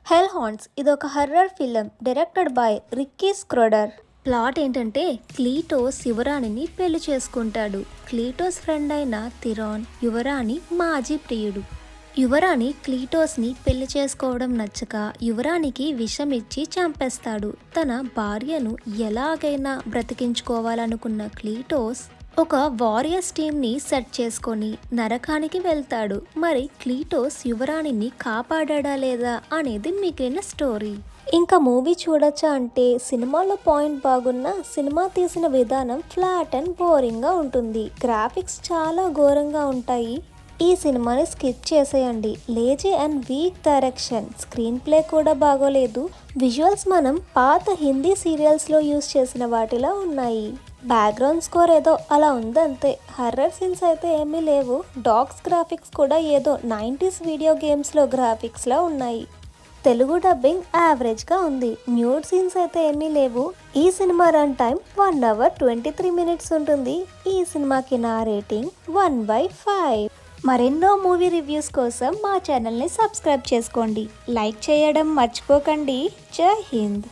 హెల్ haunts ఇదొక horror film directed by Ricky Schroeder. Plot ఏంటంటే Kleitos యువరాణిని పెళ్లి చేసుకుంటాడు. క్లీటోస్ ఫ్రెండ్ అయిన థిరాన్ యువరాణి మాజీ ప్రియుడు. యువరాణి క్లీటోస్ని పెళ్లి చేసుకోవడం నచ్చక యువరానికి విషం ఇచ్చి చంపేస్తాడు. తన భార్యను ఎలాగైనా బ్రతికించుకోవాలనుకున్న క్లీటోస్ ఒక వారియర్స్ టీంని సెట్ చేసుకొని నరకానికి వెళ్తాడు. మరి క్లీటోస్ యువరాణిని కాపాడా లేదా అనేది మిగిలిన స్టోరీ. ఇంకా మూవీ చూడొచ్చా అంటే సినిమాలో పాయింట్ బాగున్నా సినిమా తీసిన విధానం ఫ్లాట్ అండ్ బోరింగ్గా ఉంటుంది. గ్రాఫిక్స్ చాలా ఘోరంగా ఉంటాయి. ఈ సినిమాని స్కిప్ చేసేయండి. Lazy and weak direction, screen play కూడా బాగోలేదు. విజువల్స్ మనం పాత హిందీ సీరియల్స్లో యూజ్ చేసిన వాటిలా ఉన్నాయి. బ్యాక్గ్రౌండ్ స్కోర్ ఏదో అలా ఉందంతే. హర్రర్ సీన్స్ అయితే ఏమీ లేవు. డాగ్స్ గ్రాఫిక్స్ కూడా ఏదో 90s వీడియో గేమ్స్లో గ్రాఫిక్స్లా ఉన్నాయి. తెలుగు డబ్బింగ్ యావరేజ్గా ఉంది. న్యూడ్ సీన్స్ అయితే ఏమీ లేవు. ఈ cinema run time 1 hour 23 minutes ఉంటుంది. ఈ సినిమాకి నా రేటింగ్ 1/5. మరెన్నో మూవీ రివ్యూస్ కోసం మా ఛానల్ని సబ్స్క్రైబ్ చేసుకోండి. లైక్ చేయడం మర్చిపోకండి. జై హింద్.